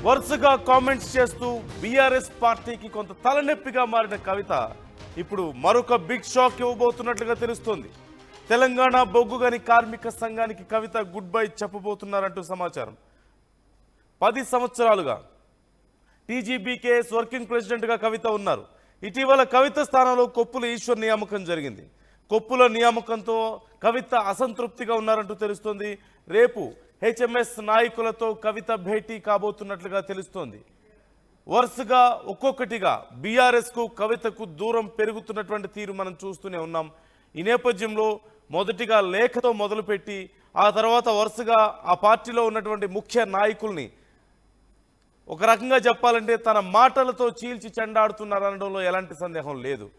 వరుసగా కామెంట్స్ చేస్తూ బీఆర్ఎస్ పార్టీకి కొంత తలనొప్పిగా మారిన కవిత ఇప్పుడు మరొక బిగ్ షాక్ ఇవ్వబోతున్నట్లుగా తెలుస్తోంది. తెలంగాణ బొగ్గుగని కార్మిక సంఘానికి కవిత గుడ్ బై చెప్పబోతున్నారంటూ సమాచారం. 10 సంవత్సరాలుగా టీజీబీకేఎస్ వర్కింగ్ ప్రెసిడెంట్గా కవిత ఉన్నారు. ఇటీవల కవిత స్థానంలో కొప్పుల ఈశ్వర్ నియామకం జరిగింది. కొప్పుల నియామకంతో కవిత అసంతృప్తిగా ఉన్నారంటూ తెలుస్తోంది. రేపు హెచ్ఎంఎస్ నాయకులతో కవిత భేటీ కాబోతున్నట్లుగా తెలుస్తోంది. వరుసగా ఒక్కొక్కటిగా బీఆర్ఎస్కు కవితకు దూరం పెరుగుతున్నటువంటి తీరు మనం చూస్తూనే ఉన్నాం. ఈ నేపథ్యంలో మొదటిగా లేఖతో మొదలుపెట్టి ఆ తర్వాత వరుసగా ఆ పార్టీలో ఉన్నటువంటి ముఖ్య నాయకుల్ని ఒక రకంగా చెప్పాలంటే తన మాటలతో చీల్చి చెండాడుతున్నారనడంలో ఎలాంటి సందేహం లేదు.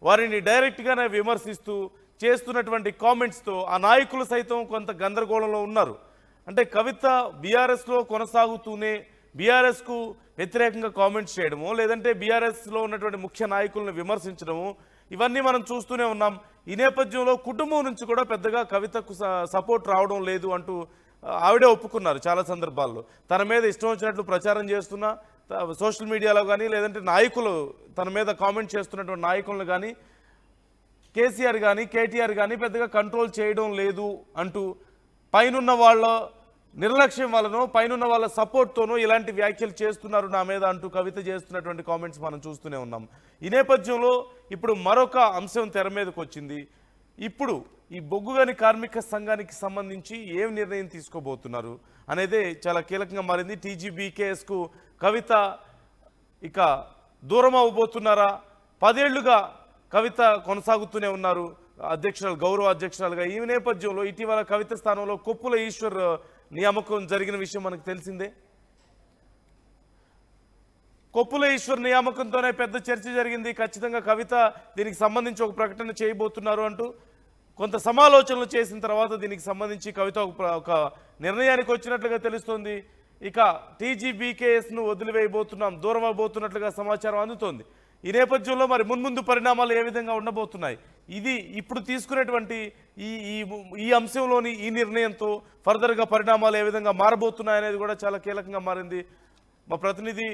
వారిని డైరెక్ట్గానే విమర్శిస్తూ చేస్తున్నటువంటి కామెంట్స్తో ఆ నాయకులు సైతం కొంత గందరగోళంలో ఉన్నారు. అంటే కవిత బీఆర్ఎస్లో కొనసాగుతూనే బీఆర్ఎస్కు వ్యతిరేకంగా కామెంట్స్ చేయడము, లేదంటే బీఆర్ఎస్లో ఉన్నటువంటి ముఖ్య నాయకులను విమర్శించడము, ఇవన్నీ మనం చూస్తూనే ఉన్నాం. ఈ నేపథ్యంలో కుటుంబం నుంచి కూడా పెద్దగా కవితకు సపోర్ట్ రావడం లేదు అంటూ ఆవిడే ఒప్పుకున్నారు. చాలా సందర్భాల్లో తన మీద ఇష్టం వచ్చినట్లు ప్రచారం చేస్తున్నా సోషల్ మీడియాలో కానీ, లేదంటే నాయకులు తన మీద కామెంట్ చేస్తున్నటువంటి నాయకులను కానీ కేసీఆర్ కానీ కేటీఆర్ కానీ పెద్దగా కంట్రోల్ చేయడం లేదు అంటూ పైనున్న వాళ్ళ నిర్లక్ష్యం వలనో పైనున్న వాళ్ళ సపోర్ట్తోనో ఇలాంటి వ్యాఖ్యలు చేస్తున్నారు నా మీద అంటూ కవిత చేస్తున్నటువంటి కామెంట్స్ మనం చూస్తూనే ఉన్నాం. ఈ నేపథ్యంలో ఇప్పుడు మరొక అంశం తెర మీదకి వచ్చింది. ఇప్పుడు ఈ బొగ్గుగని కార్మిక సంఘానికి సంబంధించి ఏం నిర్ణయం తీసుకోబోతున్నారు అనేదే చాలా కీలకంగా మారింది. టీజీబీకేఎస్కు కవిత ఇక దూరం అవ్వబోతున్నారా? 10 ఏళ్లుగా కవిత కొనసాగుతూనే ఉన్నారు అధ్యక్షురాలు, గౌరవ అధ్యక్షురాలుగా. ఈ నేపథ్యంలో ఇటీవల కవిత స్థానంలో కొప్పుల ఈశ్వర్ నియామకం జరిగిన విషయం మనకు తెలిసిందే. కొప్పుల ఈశ్వర్ నియామకంతోనే పెద్ద చర్చ జరిగింది. ఖచ్చితంగా కవిత దీనికి సంబంధించి ఒక ప్రకటన చేయబోతున్నారు అంటూ కొంత సమాలోచనలు చేసిన తర్వాత దీనికి సంబంధించి కవిత ఒక నిర్ణయానికి వచ్చినట్లుగా తెలుస్తోంది. ఇక టీజీబీకేఎస్ను వదిలివేయబోతున్నాం, దూరం అవబోతున్నట్లుగా సమాచారం అందుతోంది. ఈ నేపథ్యంలో మరి మున్ముందు పరిణామాలు ఏ విధంగా ఉండబోతున్నాయి, ఇది ఇప్పుడు తీసుకునేటువంటి ఈ అంశంలోని ఈ నిర్ణయంతో ఫర్దర్గా పరిణామాలు ఏ విధంగా మారబోతున్నాయి అనేది కూడా చాలా కీలకంగా మారింది. మా ప్రతినిధి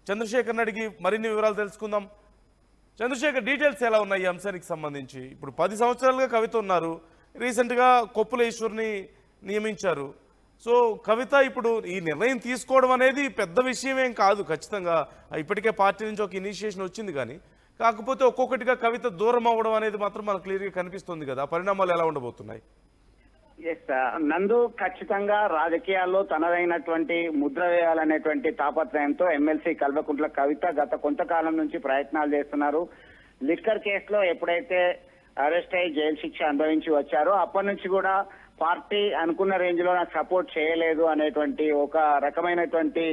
చంద్రశేఖర్ని అడిగి మరిన్ని వివరాలు తెలుసుకుందాం. చంద్రశేఖర్, డీటెయిల్స్ ఎలా ఉన్నాయి ఈ అంశానికి సంబంధించి? ఇప్పుడు 10 సంవత్సరాలుగా కవిత ఉన్నారు, రీసెంట్గా కొప్పుల ఈశ్వర్ని నియమించారు. సో కవిత ఇప్పుడు ఈ నిర్ణయం తీసుకోవడం అనేది పెద్ద విషయం ఏం కాదు. ఖచ్చితంగా ఇప్పటికే పార్టీ నుంచి ఒక ఇనిషియేషన్ వచ్చింది, కానీ కాకపోతే ఒక్కొక్కటిగా కవిత దూరం అవ్వడం అనేది మాత్రం మనకు క్లియర్గా కనిపిస్తుంది కదా. పరిణామాలు ఎలా ఉండబోతున్నాయి? నందు, ఖచ్చితంగా రాజకీయాల్లో తనదైనటువంటి ముద్ర వేయాలనేటువంటి తాపత్రయంతో ఎమ్మెల్సీ కల్వకుంట్ల కవిత గత కొంతకాలం నుంచి ప్రయత్నాలు చేస్తున్నారు. లిక్కర్ కేసులో ఎప్పుడైతే అరెస్ట్ అయ్యి జైలు శిక్ష అనుభవించి వచ్చారో అప్పటి నుంచి కూడా పార్టీ అనుకున్న రేంజ్ లో నాకు సపోర్ట్ చేయలేదు అనేటువంటి ఒక రకమైనటువంటి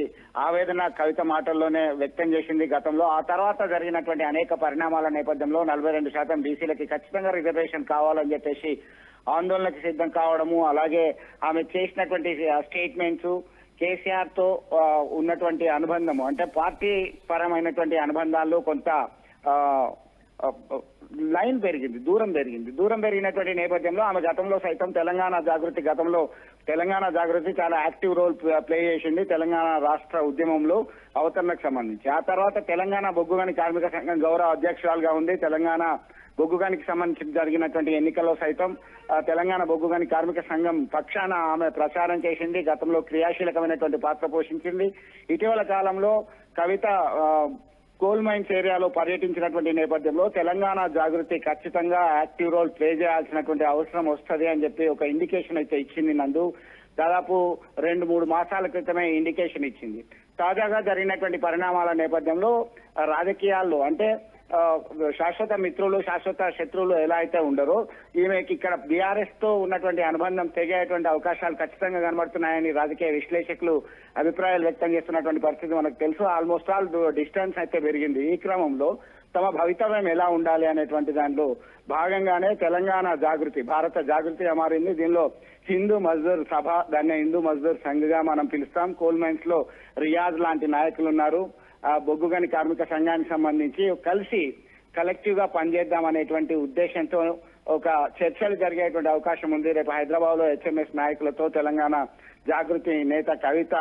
ఆవేదన కవిత మాటల్లోనే వ్యక్తం చేసింది గతంలో. ఆ తర్వాత జరిగినటువంటి అనేక పరిణామాల నేపథ్యంలో 42% బీసీలకి ఖచ్చితంగా రిజర్వేషన్ కావాలని చెప్పేసి ఆందోళనకు సిద్ధం కావడము, అలాగే ఆమె చేసినటువంటి స్టేట్మెంట్స్, కేసీఆర్ తో ఉన్నటువంటి అనుబంధము, అంటే పార్టీ పరమైనటువంటి అనుబంధాల్లో కొంత లైన్ పెరిగింది, దూరం పెరిగినటువంటి నేపథ్యంలో ఆమె గతంలో సైతం తెలంగాణ జాగృతి చాలా యాక్టివ్ రోల్ ప్లే చేసింది తెలంగాణ రాష్ట్ర ఉద్యమంలో అవతరణకు సంబంధించి. ఆ తర్వాత తెలంగాణ బొగ్గుగని కార్మిక సంఘం గౌరవ అధ్యక్షురాలుగా ఉంది. తెలంగాణ బొగ్గుగనికి సంబంధించి జరిగినటువంటి ఎన్నికల్లో సైతం తెలంగాణ బొగ్గుగని కార్మిక సంఘం పక్షాన ఆమె ప్రచారం చేసింది. గతంలో క్రియాశీలకమైనటువంటి పాత్ర పోషించింది. ఇటీవల కాలంలో కవిత కోల్ మైన్స్ ఏరియాలో పర్యటించినటువంటి నేపథ్యంలో తెలంగాణ జాగృతి ఖచ్చితంగా యాక్టివ్ రోల్ ప్లే చేయాల్సినటువంటి అవసరం వస్తుంది అని చెప్పి ఒక ఇండికేషన్ అయితే ఇచ్చింది నందు. దాదాపు 2-3 మాసాల క్రితమే ఇండికేషన్ ఇచ్చింది. తాజాగా జరిగినటువంటి పరిణామాల నేపథ్యంలో రాజకీయాల్లో అంటే శాశ్వత మిత్రులు శాశ్వత శత్రువులు ఎలా అయితే ఉండరో ఈమెకి ఇక్కడ బీఆర్ఎస్ తో ఉన్నటువంటి అనుబంధం తెగేటువంటి అవకాశాలు ఖచ్చితంగా కనబడుతున్నాయని రాజకీయ విశ్లేషకులు అభిప్రాయాలు వ్యక్తం చేస్తున్నటువంటి పరిస్థితి మనకు తెలుసు. ఆల్మోస్ట్ ఆల్ డిస్టెన్స్ అయితే పెరిగింది. ఈ క్రమంలో తమ భవితవ్యం ఎలా ఉండాలి అనేటువంటి దాంట్లో భాగంగానే తెలంగాణ జాగృతి భారత జాగృతిగా మారింది. దీనిలో హిందూ మజ్దూర్ సభ, దాన్ని హిందూ మజ్దూర్ సంఘ్గా మనం పిలుస్తాం. కోల్ మైన్స్ లో రియాజ్ లాంటి నాయకులు ఉన్నారు. బొగ్గుగని కార్మిక సంఘానికి సంబంధించి కలిసి కలెక్టివ్ గా పనిచేద్దాం అనేటువంటి ఉద్దేశంతో ఒక చర్చలు జరిగేటువంటి అవకాశం ఉంది. రేపు హైదరాబాద్ లో హెచ్ఎంఎస్ నాయకులతో తెలంగాణ జాగృతి నేత కవిత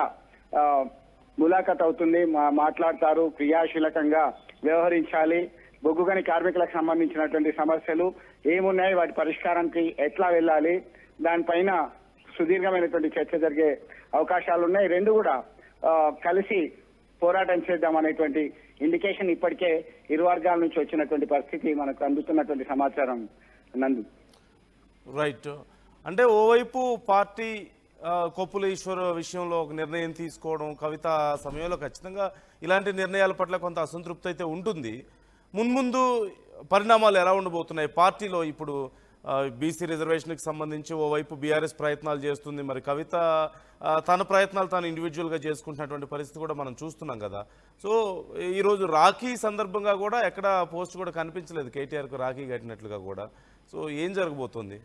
ములాఖత్ అవుతుంది, మాట్లాడతారు, క్రియాశీలకంగా వ్యవహరించాలి. బొగ్గుగని కార్మికులకు సంబంధించినటువంటి సమస్యలు ఏమున్నాయి, వాటి పరిష్కారానికి ఎట్లా వెళ్ళాలి, దానిపైన సుదీర్ఘమైనటువంటి చర్చ జరిగే అవకాశాలు ఉన్నాయి. రెండు కూడా కలిసి పోరాటం చేద్దాం అనేటువంటి ఇండికేషన్ ఇప్పటికే ఇరు వర్గాల నుంచి వచ్చినటువంటి పరిస్థితి మనకు అందుతున్నటువంటి సమాచారం. నందు రైట్. అంటే ఓవైపు పార్టీ కొప్పుల ఈశ్వర్ విషయంలో ఒక నిర్ణయం తీసుకోవడం, కవిత సమయంలో ఖచ్చితంగా ఇలాంటి నిర్ణయాల పట్ల కొంత అసంతృప్తి అయితే ఉంటుంది. మున్ముందు పరిణామాలు ఎలా ఉండబోతున్నాయి పార్టీలో? ఇప్పుడు బీసీ రిజర్వేషన్కి సంబంధించి ఓవైపు బీఆర్ఎస్ ప్రయత్నాలు చేస్తుంది, మరి కవిత తన ప్రయత్నాలు తాను ఇండివిజువల్గా చేసుకుంటున్నటువంటి పరిస్థితి కూడా మనం చూస్తున్నాం కదా. సో ఈరోజు రాఖీ సందర్భంగా కూడా ఎక్కడ పోస్ట్ కూడా కనిపించలేదు కేటీఆర్కు రాఖీ కట్టినట్లుగా కూడా. సో ఏం జరగబోతుంది?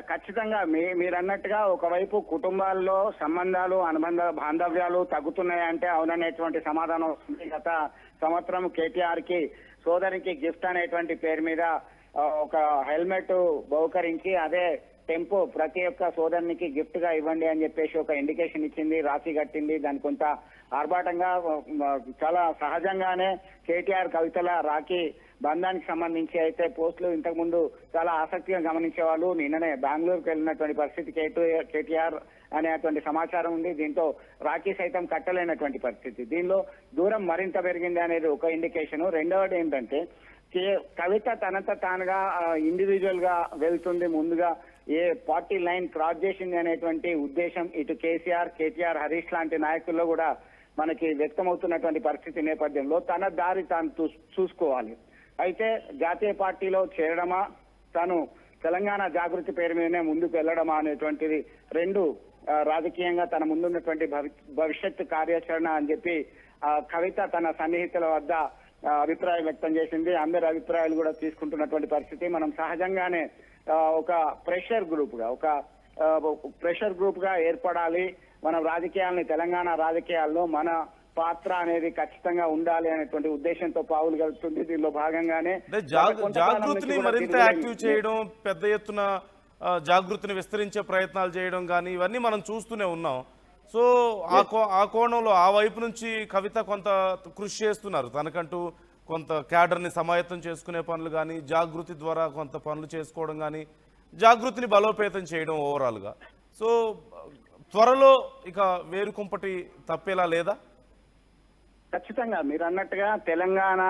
ఖచ్చితంగా మీరు అన్నట్టుగా ఒకవైపు కుటుంబాల్లో సంబంధాలు, అనుబంధ బాంధవ్యాలు తగ్గుతున్నాయంటే అవుననేటువంటి సమాధానం వస్తుంది. గత సంవత్సరం కేటీఆర్ కి సోదరికి గిఫ్ట్ అనేటువంటి పేరు మీద ఒక హెల్మెట్ బహుకరించి అదే టెంపో ప్రతి ఒక్క సోదరునికి గిఫ్ట్ గా ఇవ్వండి అని చెప్పేసి ఒక ఇండికేషన్ ఇచ్చింది, రాఖీ కట్టింది. దాని కొంత ఆర్భాటంగా చాలా సహజంగానే కేటీఆర్ కవితల రాఖీ బంధానికి సంబంధించి అయితే పోస్టులు ఇంతకు ముందు చాలా ఆసక్తిగా గమనించేవాళ్ళు. నిన్ననే బెంగళూరుకు వెళ్ళినటువంటి పరిస్థితి కేటీఆర్ అనేటువంటి సమాచారం ఉంది. దీంతో రాఖీ సైతం కట్టలేనటువంటి పరిస్థితి. దీనిలో దూరం మరింత పెరిగింది అనేది ఒక ఇండికేషన్. రెండవది ఏంటంటే కవిత తనంత తానుగా ఇండివిజువల్ గా వెళ్తుంది, ముందుగా ఏ పార్టీ లైన్ క్రాస్ చేసింది అనేటువంటి ఉద్దేశం ఇటు కేటీఆర్, హరీష్ లాంటి నాయకుల్లో కూడా మనకి వ్యక్తమవుతున్నటువంటి పరిస్థితి నేపథ్యంలో తన దారి తాను చూసుకోవాలి. అయితే జాతీయ పార్టీలో చేరడమా, తాను తెలంగాణ జాగృతి పేరు మీదనే ముందుకు వెళ్లడమా అనేటువంటిది రెండు రాజకీయంగా తన ముందున్నటువంటి భవిష్యత్తు కార్యాచరణ అని చెప్పి కవిత తన సన్నిహితుల వద్ద అభిప్రాయం వ్యక్తం చేసింది. అందరి అభిప్రాయాలు కూడా తీసుకుంటున్నటువంటి పరిస్థితి. మనం సహజంగానే ఒక ప్రెషర్ గ్రూప్ గా ఏర్పడాలి. మనం రాజకీయాలని, తెలంగాణ రాజకీయాల్లో మన పాత్ర అనేది ఖచ్చితంగా ఉండాలి అనేటువంటి ఉద్దేశంతో పావులు కలుపుతుంది. దీనిలో భాగంగానే జాగృతిని మరింత యాక్టివ్ చేయడం, పెద్ద ఎత్తున జాగృతిని విస్తరించే ప్రయత్నాలు చేయడం కానీ ఇవన్నీ మనం చూస్తూనే ఉన్నాం. సో ఆ కోణంలో ఆ వైపు నుంచి కవిత కొంత కృషి చేస్తున్నారు. తనకంటూ కొంత క్యాడర్ని సమాయత్తం చేసుకునే పనులు కానీ, జాగృతి ద్వారా కొంత పనులు చేసుకోవడం కానీ, జాగృతిని బలోపేతం చేయడం ఓవరాల్గా. సో త్వరలో ఇక వేరుకుంపటి తప్పేలా లేదా? ఖచ్చితంగా మీరు అన్నట్టుగా తెలంగాణ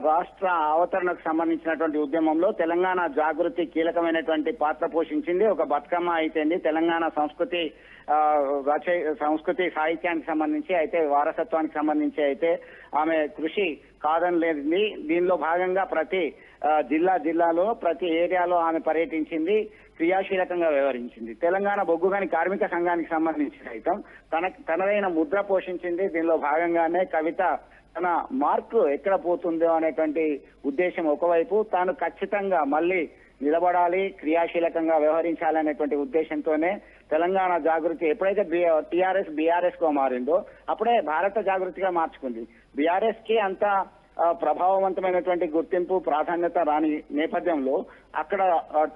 రాష్ట్ర అవతరణకు సంబంధించినటువంటి ఉద్యమంలో తెలంగాణ జాగృతి కీలకమైనటువంటి పాత్ర పోషించింది. ఒక బతుకమ్మ అయితేంది, తెలంగాణ సంస్కృతి సాహిత్యానికి సంబంధించి అయితే, వారసత్వానికి సంబంధించి అయితే ఆమె కృషి కాదనలేదండి. దీనిలో భాగంగా ప్రతి జిల్లాలో ప్రతి ఏరియాలో ఆమె పర్యటించింది, క్రియాశీలకంగా వ్యవహరించింది. తెలంగాణ బొగ్గుగని కార్మిక సంఘానికి సంబంధించి సైతం తనదైన ముద్ర పోషించింది. దీనిలో భాగంగానే కవిత తన మార్కు ఎక్కడ పోతుందో అనేటువంటి ఉద్దేశం ఒకవైపు, తాను ఖచ్చితంగా మళ్ళీ నిలబడాలి, క్రియాశీలకంగా వ్యవహరించాలనేటువంటి ఉద్దేశంతోనే తెలంగాణ జాగృతి ఎప్పుడైతే టీఆర్ఎస్ బీఆర్ఎస్ గా మారిందో అప్పుడే భారత జాగృతిగా మార్చుకుంది. బీఆర్ఎస్ కి అంత ప్రభావవంతమైనటువంటి గుర్తింపు, ప్రాధాన్యత రాని నేపథ్యంలో అక్కడ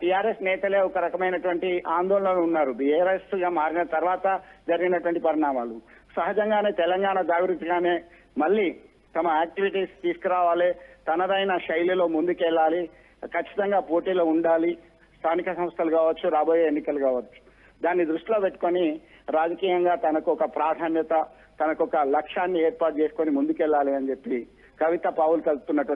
టీఆర్ఎస్ నేతలే ఒక రకమైనటువంటి ఆందోళనలు ఉన్నారు. బీఆర్ఎస్ గా మారిన తర్వాత జరిగినటువంటి పరిణామాలు సహజంగానే తెలంగాణ జాగృతిగానే మళ్ళీ తమ యాక్టివిటీస్ తీసుకురావాలి, తనదైన శైలిలో ముందుకెళ్ళాలి, ఖచ్చితంగా పోటీలో ఉండాలి. స్థానిక సంస్థలు కావచ్చు, రాబోయే ఎన్నికలు కావచ్చు, దాన్ని దృష్టిలో పెట్టుకొని రాజకీయంగా తనకు ఒక ప్రాధాన్యత, తనకు ఒక లక్ష్యాన్ని ఏర్పాటు చేసుకొని ముందుకెళ్లాలి అని చెప్పి కవిత పావులు కలుపుతున్నటువంటి